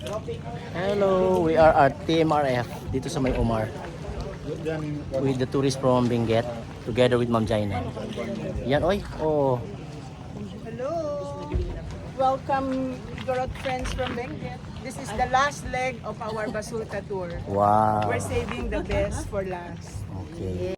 Hello, we are at TMRF dito sa May Omar with the tourists from Benguet together with Ma'am Jaina. Yan oy. Oh. Hello! Welcome, Igorot friends from Benguet. This is the last leg of our Basulta tour. Wow. We're saving the best for last. Okay.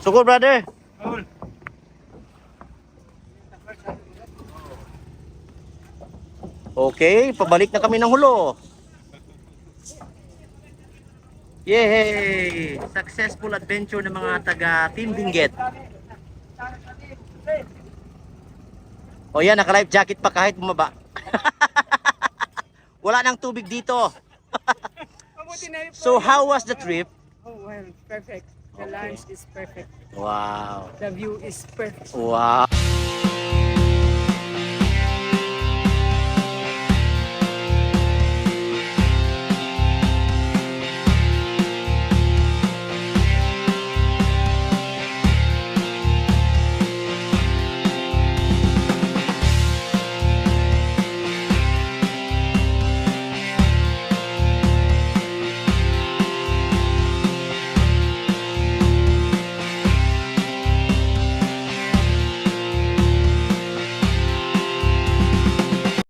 Suko brother. Okay, pabalik na kami ng hulo. Yay! Successful adventure ng mga taga Team Benguet. O yan, naka-life jacket pa kahit bumaba. Wala nang tubig dito. So how was the trip? Oh, well, perfect. The lunch is perfect. Wow. The view is perfect. Wow.